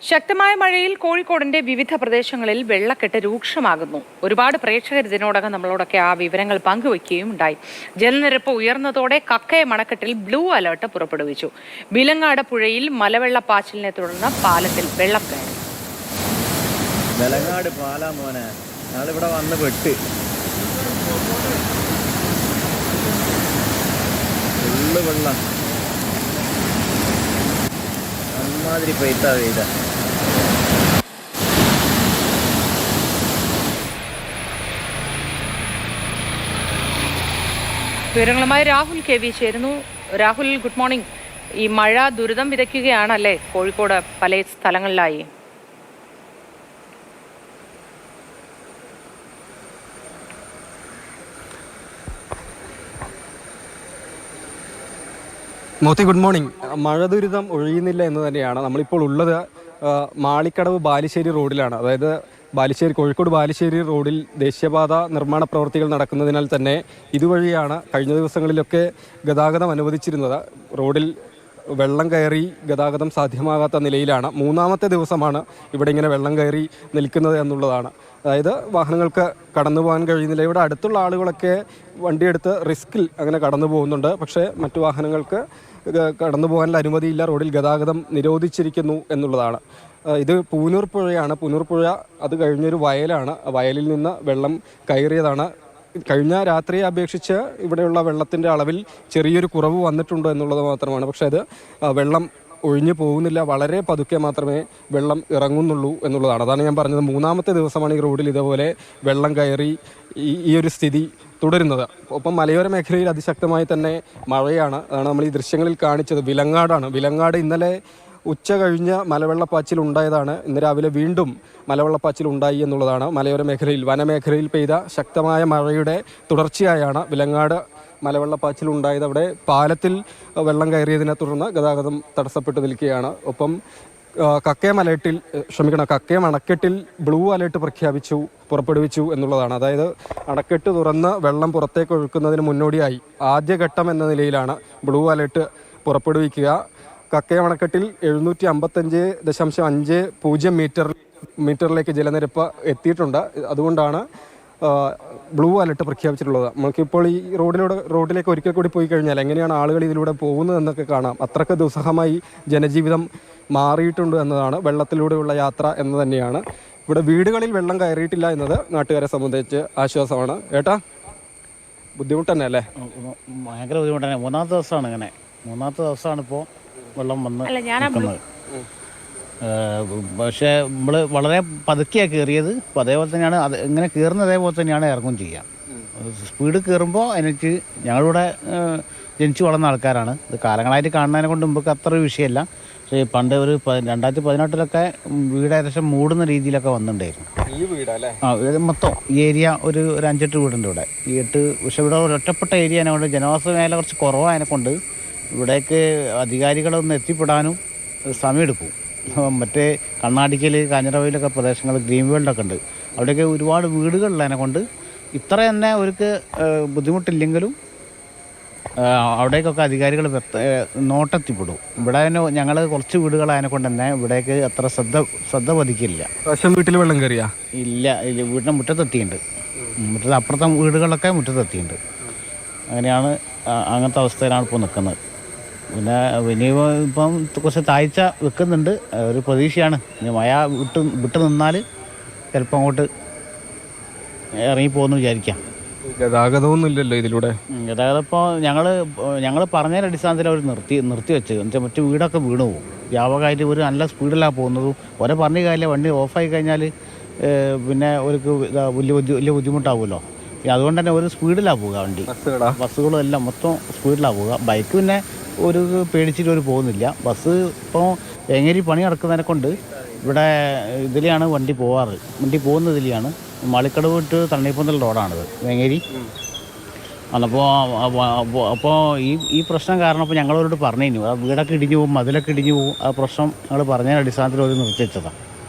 ശക്തമായ മഴയിൽ കോഴിക്കോടിന്റെ വിവിധ പ്രദേശങ്ങളിൽ വെള്ളക്കെട്ട് രൂക്ഷമാകുന്നു. ഒരുപാട് പ്രേക്ഷകർ ഇതിനോടകം നമ്മളോടൊക്കെ ആ വിവരങ്ങൾ പങ്കുവയ്ക്കുകയും ഉണ്ടായി. ജലനിരപ്പ് ഉയർന്നതോടെ കക്കയം അണക്കെട്ടിൽ ബ്ലൂ അലർട്ട് പുറപ്പെടുവിച്ചു. വിലങ്ങാട് പുഴയിൽ മലവെള്ളപ്പാച്ചിലിനെ തുടർന്ന് പാലത്തിൽ വെള്ളം കയറി. വിലങ്ങാട് പാലാ മോനെ, ഞങ്ങളിവിടെ വന്ന് പെട്ട് ഫുള്ള് വെള്ളം അമ്മാതിരി പെയ്ത്താ പെയ്ത. വിവരങ്ങളുമായി രാഹുൽ KV ചേരുന്നു. Rahul, good morning. ഈ മഴ ദുരിതം വിതയ്ക്കുകയാണല്ലേ കോഴിക്കോട് പല സ്ഥലങ്ങളിലായി? Moti, good morning. മഴ ദുരിതം ഒഴിയുന്നില്ല എന്ന് തന്നെയാണ്. നമ്മളിപ്പോൾ ഉള്ളത് മാളിക്കടവ് ബാലുശ്ശേരി റോഡിലാണ്. അതായത് കോഴിക്കോട് ബാലുശ്ശേരി റോഡിൽ ദേശീയപാത നിർമ്മാണ പ്രവൃത്തികൾ നടക്കുന്നതിനാൽ തന്നെ ഇതുവഴിയാണ് കഴിഞ്ഞ ദിവസങ്ങളിലൊക്കെ ഗതാഗതം അനുവദിച്ചിരുന്നത്. റോഡിൽ വെള്ളം കയറി ഗതാഗതം സാധ്യമാകാത്ത നിലയിലാണ്. മൂന്നാമത്തെ ദിവസമാണ് ഇവിടെ ഇങ്ങനെ വെള്ളം കയറി നിൽക്കുന്നത് എന്നുള്ളതാണ്. അതായത് വാഹനങ്ങൾക്ക് കടന്നു പോകാൻ കഴിയുന്നില്ല. ഇവിടെ അടുത്തുള്ള ആളുകളൊക്കെ വണ്ടിയെടുത്ത് റിസ്കിൽ അങ്ങനെ കടന്നു പോകുന്നുണ്ട്. പക്ഷേ മറ്റു വാഹനങ്ങൾക്ക് കടന്നു പോകാനുള്ള അനുമതിയില്ല. റോഡിൽ ഗതാഗതം നിരോധിച്ചിരിക്കുന്നു എന്നുള്ളതാണ്. ഇത് പൂനൂർ പുഴയാണ്. പൂനൂർ പുഴ അത് കഴിഞ്ഞൊരു വയലാണ്. വയലിൽ നിന്ന് വെള്ളം കയറിയതാണ്. കഴിഞ്ഞ രാത്രിയെ അപേക്ഷിച്ച് ഇവിടെയുള്ള വെള്ളത്തിൻ്റെ അളവിൽ ചെറിയൊരു കുറവ് വന്നിട്ടുണ്ടോ എന്നുള്ളത് മാത്രമാണ്. പക്ഷേ അത് വെള്ളം ഒഴിഞ്ഞു പോകുന്നില്ല. വളരെ പതുക്കെ മാത്രമേ വെള്ളം ഇറങ്ങുന്നുള്ളൂ എന്നുള്ളതാണ്. അതാണ് ഞാൻ പറഞ്ഞത്. മൂന്നാമത്തെ ദിവസമാണ് ഈ റോഡിൽ ഇതേപോലെ വെള്ളം കയറി ഈ ഒരു സ്ഥിതി തുടരുന്നത്. ഒപ്പം മലയോര മേഖലയിൽ അതിശക്തമായി തന്നെ മഴയാണ്. അതാണ് നമ്മൾ ഈ ദൃശ്യങ്ങളിൽ കാണിച്ചത്. വിലങ്ങാടാണ്. വിലങ്ങാട് ഇന്നലെ ഉച്ച കഴിഞ്ഞ് മലവെള്ളപ്പാച്ചിൽ ഉണ്ടായതാണ്. ഇന്ന് രാവിലെ വീണ്ടും മലവെള്ളപ്പാച്ചിൽ ഉണ്ടായി എന്നുള്ളതാണ്. മലയോര മേഖലയിൽ വനമേഖലയിൽ പെയ്ത ശക്തമായ മഴയുടെ തുടർച്ചയായാണ് വിലങ്ങാട് മലവെള്ളപ്പാച്ചിൽ ഉണ്ടായത്. അവിടെ പാലത്തിൽ വെള്ളം കയറിയതിനെ തുടർന്ന് ഗതാഗതം തടസ്സപ്പെട്ടു നിൽക്കുകയാണ്. ഒപ്പം കക്കയം അണക്കെട്ടിൽ ബ്ലൂ അലേർട്ട് പുറപ്പെടുവിച്ചു എന്നുള്ളതാണ്. അതായത് അണക്കെട്ട് തുറന്ന് വെള്ളം പുറത്തേക്ക് ഒഴുക്കുന്നതിന് മുന്നോടിയായി ആദ്യഘട്ടം എന്ന നിലയിലാണ് ബ്ലൂ അലേർട്ട് പുറപ്പെടുവിക്കുക. കക്കയം അണക്കെട്ടിൽ 755.50 മീറ്ററിലേക്ക് ജലനിരപ്പ് എത്തിയിട്ടുണ്ട്. അതുകൊണ്ടാണ് ബ്ലൂ അലർട്ട് പ്രഖ്യാപിച്ചിട്ടുള്ളത്. നമുക്കിപ്പോൾ ഈ റോഡിലേക്ക് ഒരിക്കൽ കൂടി പോയി കഴിഞ്ഞാൽ എങ്ങനെയാണ് ആളുകൾ ഇതിലൂടെ പോകുന്നതെന്നൊക്കെ കാണാം. അത്രയ്ക്ക് ദുസ്സഹമായി ജനജീവിതം മാറിയിട്ടുണ്ട് എന്നതാണ്. വെള്ളത്തിലൂടെയുള്ള യാത്ര എന്ന് തന്നെയാണ്. ഇവിടെ വീടുകളിൽ വെള്ളം കയറിയിട്ടില്ല എന്നത് നാട്ടുകാരെ സംബന്ധിച്ച് ആശ്വാസമാണ്. ഏട്ടാ, ബുദ്ധിമുട്ട് തന്നെ അല്ലേ? ഭയങ്കര ബുദ്ധിമുട്ട് തന്നെ. മൂന്നാമത്തെ ദിവസമാണ് ഇപ്പോൾ വെള്ളം വന്ന് നിൽക്കുന്നത്. പക്ഷേ നമ്മൾ വളരെ പതുക്കെയാണ് കയറിയത്. അപ്പോൾ അതേപോലെ തന്നെയാണ് അത് ഇങ്ങനെ കയറുന്ന അതേപോലെ തന്നെയാണ് ഇറങ്ങും ചെയ്യാം. സ്പീഡ് കയറുമ്പോൾ അതിനൊക്കെ ഞങ്ങളിവിടെ ജനിച്ചു വളർന്ന ആൾക്കാരാണ്. ഇത് കാലങ്ങളായിട്ട് കാണുന്നതിനെ കൊണ്ട് മുമ്പൊക്കെ അത്ര വിഷയമല്ല. പക്ഷേ പണ്ട് ഒരു 2018 വീട് ഏകദേശം മൂടുന്ന രീതിയിലൊക്കെ വന്നിട്ടുണ്ടായിരുന്നു. മൊത്തം ഈ ഏരിയ ഒരു 5-8 വീടുണ്ട് ഇവിടെ. ഈ 8. പക്ഷെ ഇവിടെ ഒരു ഒറ്റപ്പെട്ട ഏരിയ കൊണ്ട് ജനവാസ മേഖല കുറച്ച് കുറവായതിനെ കൊണ്ട് ഇവിടേക്ക് അധികാരികളൊന്ന് എത്തിപ്പെടാനും സമയമെടുക്കും. മറ്റേ കണ്ണാടിക്കൽ, കാഞ്ഞിരവയിലൊക്കെ പ്രദേശങ്ങൾ, ഗ്രീൻ വേൾഡൊക്കെ ഉണ്ട്. അവിടെയൊക്കെ ഒരുപാട് വീടുകളിലതിനെ കൊണ്ട് ഇത്ര തന്നെ അവർക്ക് ബുദ്ധിമുട്ടില്ലെങ്കിലും അവിടേക്കൊക്കെ അധികാരികൾ നോട്ടെത്തിപ്പെടും. ഇവിടെ തന്നെ ഞങ്ങൾ കുറച്ച് വീടുകളതിനെ കൊണ്ട് തന്നെ ഇവിടേക്ക് അത്ര ശ്രദ്ധ പതിക്കില്ല. വീട്ടിൽ വെള്ളം കയറിയാ ഇല്ല, വീടിൻ്റെ മുറ്റത്തെത്തിയിട്ടുണ്ട്. അപ്പുറത്തെ വീടുകളൊക്കെ മുറ്റത്തെത്തിയിട്ടുണ്ട്. അങ്ങനെയാണ്, അങ്ങനത്തെ അവസ്ഥയിലാണ് ഇപ്പോൾ നിൽക്കുന്നത്. പിന്നെ ഇപ്പം കുറച്ച് താഴ്ച വെക്കുന്നുണ്ട്. ഒരു പ്രതീക്ഷയാണ്. മഴ വിട്ട് നിന്നാൽ ചിലപ്പോൾ അങ്ങോട്ട് ഇറങ്ങിപ്പോകുമെന്ന് വിചാരിക്കാം. ഗതാഗതമൊന്നും ഇല്ലല്ലോ ഇതിലൂടെ. ഗതാഗതം ഇപ്പോൾ ഞങ്ങൾ പറഞ്ഞതിൻ്റെ അടിസ്ഥാനത്തിൽ അവർ നിർത്തി വെച്ചത്. എന്നുവെച്ചാൽ മറ്റു വീടൊക്കെ വീണ് പോകും. വ്യാപകമായിട്ട് ഒരു നല്ല സ്പീഡിലാണ് പോകുന്നതും. ഓരോ പറഞ്ഞ കാര്യം വണ്ടി ഓഫായി കഴിഞ്ഞാൽ പിന്നെ അവർക്ക് വലിയ ബുദ്ധിമുട്ടാവുമല്ലോ. അതുകൊണ്ട് തന്നെ ഒരു സ്പീഡിലാണ് പോവുക വണ്ടി. ബസ്സുകളും എല്ലാം മൊത്തം സ്പീഡിലാണ് പോവുക. ബൈക്ക് പിന്നെ ഒരു പേടിച്ചിട്ട് ഒരു പോകുന്നില്ല. ബസ് ഇപ്പോൾ വേങ്ങേരി പണി നടക്കുന്നതിനെ കൊണ്ട് ഇവിടെ ഇതിലെയാണ് വണ്ടി പോവാറ്. വണ്ടി പോകുന്ന ഇതിലെയാണ്. മാളിക്കടവ് വിട്ട് തണ്ണീർപ്പന്തൽ റോഡാണിത്, വേങ്ങേരി. അപ്പോൾ ഈ പ്രശ്നം കാരണം ഇപ്പോൾ ഞങ്ങളവരോട് പറഞ്ഞു, ആ വീടൊക്കെ ഇടിഞ്ഞു പോകും, മതിലൊക്കെ ഇടിഞ്ഞു പോകും. ആ പ്രശ്നം ഞങ്ങൾ പറഞ്ഞതിൻ്റെ അടിസ്ഥാനത്തിൽ ഒരു നിർത്തിവെച്ചതാണ്.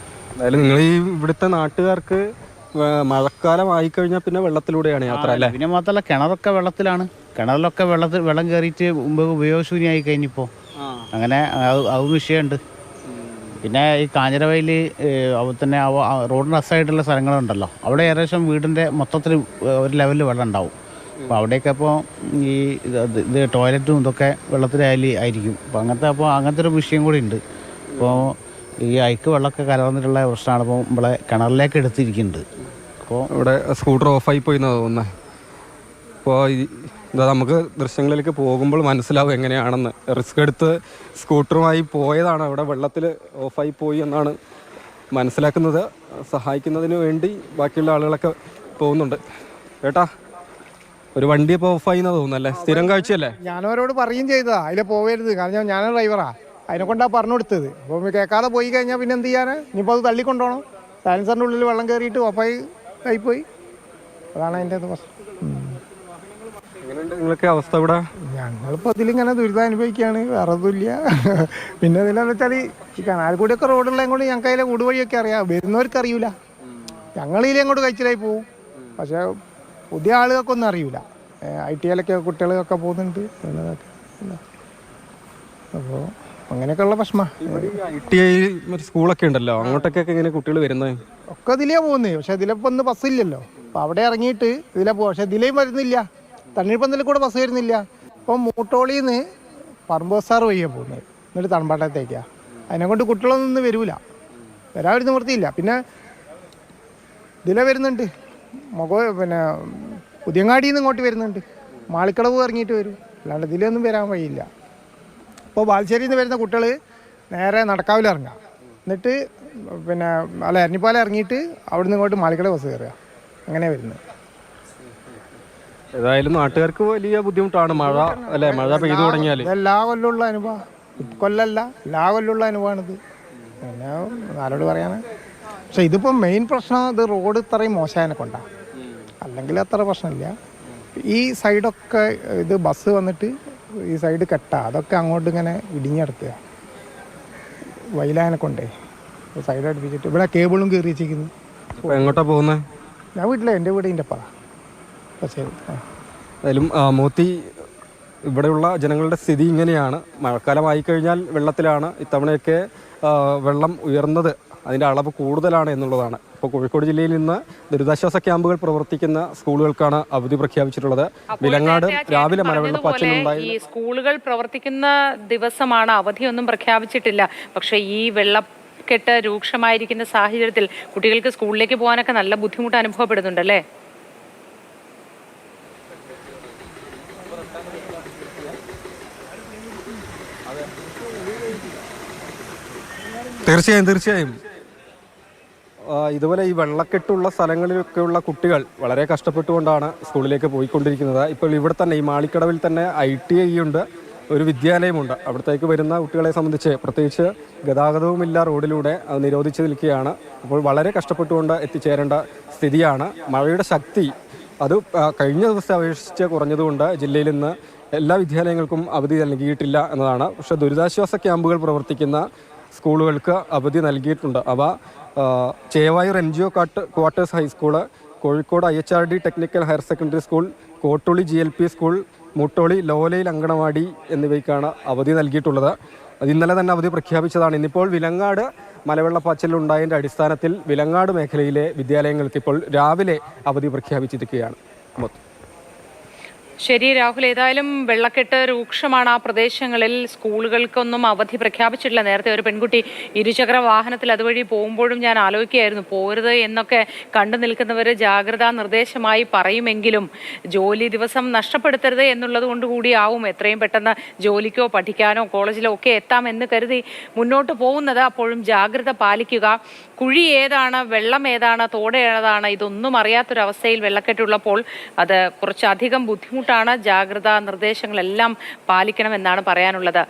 എന്തായാലും നിങ്ങൾ ഈ ഇവിടുത്തെ നാട്ടുകാർക്ക് മഴക്കാലം ആയിക്കഴിഞ്ഞാൽ പിന്നെ വെള്ളത്തിലൂടെയാണ് യാത്ര അല്ലേ? പിന്നെ മാത്രമല്ല കിണറൊക്കെ വെള്ളത്തിലാണ്. കിണറിലൊക്കെ വെള്ളം കയറിയിട്ട് മുമ്പ് ഉപയോഗശൂന്യമായി കഴിഞ്ഞിപ്പോൾ. അങ്ങനെ അതും വിഷയമുണ്ട്. പിന്നെ ഈ കാഞ്ഞിരവയൽ അവിടെ തന്നെ റോഡിന് അസൈഡുള്ള സ്ഥലങ്ങളുണ്ടല്ലോ, അവിടെ ഏകദേശം വീടിൻ്റെ മൊത്തത്തിൽ ഒരു ലെവലിൽ വെള്ളം ഉണ്ടാവും. അപ്പോൾ അവിടെയൊക്കെ അപ്പോൾ ഈ ഇത് ടോയ്ലറ്റും ഇതൊക്കെ വെള്ളത്തിലായിരിക്കും. അപ്പോൾ അങ്ങനത്തെ ഒരു വിഷയം കൂടി ഉണ്ട്. അപ്പോൾ ഈ അഴുക്ക് വെള്ളമൊക്കെ കലർന്നിട്ടുള്ള പ്രശ്നമാണ് ഇപ്പോൾ നമ്മളെ കിണറിലേക്ക് എടുത്തിരിക്കുന്നുണ്ട്. അപ്പോൾ ഇവിടെ സ്കൂട്ടർ ഓഫായി പോയി എന്നാണ് തോന്നുന്നത്. അപ്പോൾ ഇതാ നമുക്ക് ദൃശ്യങ്ങളിലേക്ക് പോകുമ്പോൾ മനസ്സിലാവും എങ്ങനെയാണെന്ന്. റിസ്ക് എടുത്ത് സ്കൂട്ടറുമായി പോയതാണ്, അവിടെ വെള്ളത്തിൽ ഓഫായി പോയി എന്നാണ് മനസ്സിലാക്കുന്നത്. സഹായിക്കുന്നതിന് വേണ്ടി ബാക്കിയുള്ള ആളുകളൊക്കെ പോകുന്നുണ്ട്. ഏട്ടാ, ഒരു വണ്ടി ഇപ്പോൾ ഓഫായി എന്നാണ് തോന്നുന്നല്ലേ? സ്ഥിരം കാഴ്ചയല്ലേ? ഞാനവരോട് പറയും ചെയ്തതാ അതിൽ പോകരുത്, കാരണം ഞാൻ ഡ്രൈവറാ, അതിനെ കൊണ്ടാണ് പറഞ്ഞു കൊടുത്തത്. അപ്പോൾ കേൾക്കാതെ പോയി കഴിഞ്ഞാൽ പിന്നെ എന്ത് ചെയ്യാനാ? ഇനിയിപ്പോൾ അത് തള്ളിക്കൊണ്ടോണം. സൈലൻസറിൻ്റെ ഉള്ളിൽ വെള്ളം കയറിയിട്ട് ഓഫായി ആയിപ്പോയി. അതാണ് അതിൻ്റെ പ്രശ്നം. എങ്ങനെയുണ്ട് നിങ്ങളൊക്കെ അവസ്ഥ ഇവിടെ? ഞങ്ങളിപ്പോൾ ഇതിലിങ്ങനെ ദുരിതം അനുഭവിക്കുകയാണ്, വേറെ ഒന്നുമില്ല. പിന്നെ ഇതിലെന്ന് വെച്ചാൽ ഈ കനാൽ കൂടിയൊക്കെ റോഡുള്ളത് കൊണ്ട് ഞങ്ങൾക്ക് അതിലെ ഊടുവഴിയൊക്കെ അറിയാം, വരുന്നവർക്ക് അറിയില്ല. ഞങ്ങളിതിലെ അങ്ങോട്ട് കഴിച്ചിലായി പോവും. പക്ഷേ പുതിയ ആളുകൾക്കൊന്നും അറിയില്ല. ITIയിലൊക്കെ കുട്ടികളൊക്കെ പോകുന്നുണ്ട്. അപ്പോൾ അങ്ങനെയൊക്കെയുള്ള പ്രശ്നമാണ്. ITI സ്കൂളൊക്കെ ഉണ്ടല്ലോ, അങ്ങോട്ടൊക്കെ എങ്ങനെ കുട്ടികൾ വരുന്നത്? ഒക്കെ ഇതിലേ പോകുന്നത്. പക്ഷെ ഇതിലിപ്പോൾ ഒന്ന് ബസ്സില്ലല്ലോ. അപ്പോൾ അവിടെ ഇറങ്ങിയിട്ട് ഇതിലെ പോകും. പക്ഷെ ഇതിലേയും വരുന്നില്ല, തണ്ണീർപ്പന്തലിൽ കൂടെ ബസ് വരുന്നില്ല. ഇപ്പം മൂട്ടോളിയിൽ നിന്ന് പറമ്പ് ബസ്സാറ് വഴിയാണ് പോകുന്നത്, എന്നിട്ട് തണുപ്പാട്ടത്തേക്കാണ്. അതിനെ കൊണ്ട് കുട്ടികളൊന്നും ഇന്ന് വരില്ല, വരാൻ നിവൃത്തിയില്ല. പിന്നെ ഇതിലെ വരുന്നുണ്ട് പിന്നെ പുതിയങ്ങാടിയിൽ നിന്ന് ഇങ്ങോട്ട് വരുന്നുണ്ട്, മാളിക്കടവ് ഇറങ്ങിയിട്ട് വരും. അല്ലാണ്ട് ഇതിലൊന്നും വരാൻ വഴിയില്ല. ഇപ്പോൾ ബാലുശ്ശേരിയിൽ നിന്ന് വരുന്ന കുട്ടികൾ നേരെ നടക്കാവിൽ ഇറങ്ങുക, എന്നിട്ട് പിന്നെ എരഞ്ഞിപ്പാലം ഇറങ്ങിയിട്ട് അവിടെ നിന്ന് ഇങ്ങോട്ട് മാളിക്കടവ് ബസ് കയറുക, അങ്ങനെ വരുന്നത്. ഏതായാലും നാട്ടുകാർക്ക് വലിയ ബുദ്ധിമുട്ടാണ് മഴ അല്ലേ? മഴ പെയ്തു തുടങ്ങിയാൽ എല്ലാ കൊല്ലമുള്ള അനുഭവം, കൊല്ലല്ല എല്ലാ കൊല്ലമുള്ള അനുഭവമാണിത്. പിന്നെ ആരോട് പറയാനാ? പക്ഷെ ഇതിപ്പം മെയിൻ പ്രശ്നം ഇത് റോഡ് ഇത്രയും മോശമായതിനെ കൊണ്ടാണ്, അല്ലെങ്കിൽ അത്ര പ്രശ്നമില്ല. ഈ സൈഡൊക്കെ ഇത് ബസ് വന്നിട്ട് ഈ സൈഡ് കെട്ടാ, അതൊക്കെ അങ്ങോട്ട് ഇങ്ങനെ ഇടിഞ്ഞെടുക്കുക വൈലായനെ കൊണ്ടേ സൈഡ് അടുപ്പിച്ചിട്ട്. ഇവിടെ കേബിളും കയറി വെച്ചിരിക്കുന്നു. എങ്ങോട്ടാ പോകുന്നത്? ഞാൻ വീട്ടിലെ എൻ്റെ വീടിൻ്റെ പറ. ശരി. ഏതായാലും മോത്തി, ഇവിടെയുള്ള ജനങ്ങളുടെ സ്ഥിതി ഇങ്ങനെയാണ്. മഴക്കാലമായി കഴിഞ്ഞാൽ വെള്ളത്തിലാണ്. ഇത്തവണയൊക്കെ വെള്ളം ഉയർന്നത്, അതിൻ്റെ അളവ് കൂടുതലാണ് എന്നുള്ളതാണ്. ഇപ്പോൾ കോഴിക്കോട് ജില്ലയിൽ നിന്ന് ദുരിതാശ്വാസ ക്യാമ്പുകൾ പ്രവർത്തിക്കുന്ന സ്കൂളുകൾക്കാണ് അവധി പ്രഖ്യാപിച്ചിട്ടുള്ളത്. വിലങ്ങാട് രാവിലെ മലവെള്ളപ്പാച്ചിലുണ്ടായി. ഈ സ്കൂളുകൾ പ്രവർത്തിക്കുന്ന ദിവസമാണ്, അവധിയൊന്നും പ്രഖ്യാപിച്ചിട്ടില്ല. പക്ഷേ ഈ വെള്ളക്കെട്ട് രൂക്ഷമായിരിക്കുന്ന സാഹചര്യത്തിൽ കുട്ടികൾക്ക് സ്കൂളിലേക്ക് പോകാനൊക്കെ നല്ല ബുദ്ധിമുട്ട് അനുഭവപ്പെടുന്നുണ്ടല്ലേ? തീർച്ചയായും ഇതുപോലെ ഈ വെള്ളക്കെട്ടുള്ള സ്ഥലങ്ങളിലൊക്കെയുള്ള കുട്ടികൾ വളരെ കഷ്ടപ്പെട്ടുകൊണ്ടാണ് സ്കൂളിലേക്ക് പോയിക്കൊണ്ടിരിക്കുന്നത്. ഇപ്പോൾ ഇവിടെ തന്നെ ഈ മാളിക്കടവിൽ തന്നെ ITI ഉണ്ട്, ഒരു വിദ്യാലയമുണ്ട്. അവിടത്തേക്ക് വരുന്ന കുട്ടികളെ സംബന്ധിച്ച് പ്രത്യേകിച്ച് ഗതാഗതവുമില്ല, റോഡിലൂടെ അത് നിരോധിച്ച് നിൽക്കുകയാണ്. അപ്പോൾ വളരെ കഷ്ടപ്പെട്ടുകൊണ്ട് എത്തിച്ചേരേണ്ട സ്ഥിതിയാണ്. മഴയുടെ ശക്തി അത് കഴിഞ്ഞ ദിവസത്തെ അപേക്ഷിച്ച് കുറഞ്ഞതുകൊണ്ട് ജില്ലയിൽ നിന്ന് എല്ലാ വിദ്യാലയങ്ങൾക്കും അവധി നൽകിയിട്ടില്ല എന്നതാണ്. പക്ഷേ ദുരിതാശ്വാസ ക്യാമ്പുകൾ പ്രവർത്തിക്കുന്ന സ്കൂളുകൾക്ക് അവധി നൽകിയിട്ടുണ്ട്. അവ Chevayur NGO quarters high school, Kozhikode IHRD technical higher secondary school, Kottoli GLP school, Muttoli ലോലയിൽ അങ്കണവാടി എന്നിവയ്ക്കാണ് അവധി നൽകിയിട്ടുള്ളത്. അത് ഇന്നലെ തന്നെ അവധി പ്രഖ്യാപിച്ചതാണ്. ഇന്നിപ്പോൾ വിലങ്ങാട് മലവെള്ളപ്പാച്ചിലുണ്ടായതിൻ്റെ അടിസ്ഥാനത്തിൽ വിലങ്ങാട് മേഖലയിലെ വിദ്യാലയങ്ങൾക്ക് ഇപ്പോൾ രാവിലെ അവധി പ്രഖ്യാപിച്ചിരിക്കുകയാണ്. ശരി രാഹുൽ, ഏതായാലും വെള്ളക്കെട്ട് രൂക്ഷമാണ് ആ പ്രദേശങ്ങളിൽ. സ്കൂളുകൾക്കൊന്നും അവധി പ്രഖ്യാപിച്ചിട്ടില്ല. നേരത്തെ ഒരു പെൺകുട്ടി ഇരുചക്ര വാഹനത്തിൽ അതുവഴി പോകുമ്പോഴും ഞാൻ ആലോചിക്കുകയായിരുന്നു, പോരുത് എന്നൊക്കെ കണ്ടു നിൽക്കുന്നവർ ജാഗ്രതാ നിർദ്ദേശമായി പറയുമെങ്കിലും ജോലി ദിവസം നഷ്ടപ്പെടുത്തരുത് എന്നുള്ളത് കൊണ്ട് കൂടിയാവും എത്രയും പെട്ടെന്ന് ജോലിക്കോ പഠിക്കാനോ കോളേജിലോ ഒക്കെ എത്താമെന്ന് കരുതി മുന്നോട്ട് പോകുന്നത്. അപ്പോഴും ജാഗ്രത പാലിക്കുക. കുഴി ഏതാണ്, വെള്ളം ഏതാണ്, തോട് ഏതാണ്, ഇതൊന്നും അറിയാത്തൊരവസ്ഥയിൽ വെള്ളക്കെട്ടുള്ളപ്പോൾ അത് കുറച്ചധികം ബുദ്ധിമുട്ടാണ്. ജാഗ്രതാ നിർദ്ദേശങ്ങളെല്ലാം പാലിക്കണമെന്നാണ് പറയാനുള്ളത്.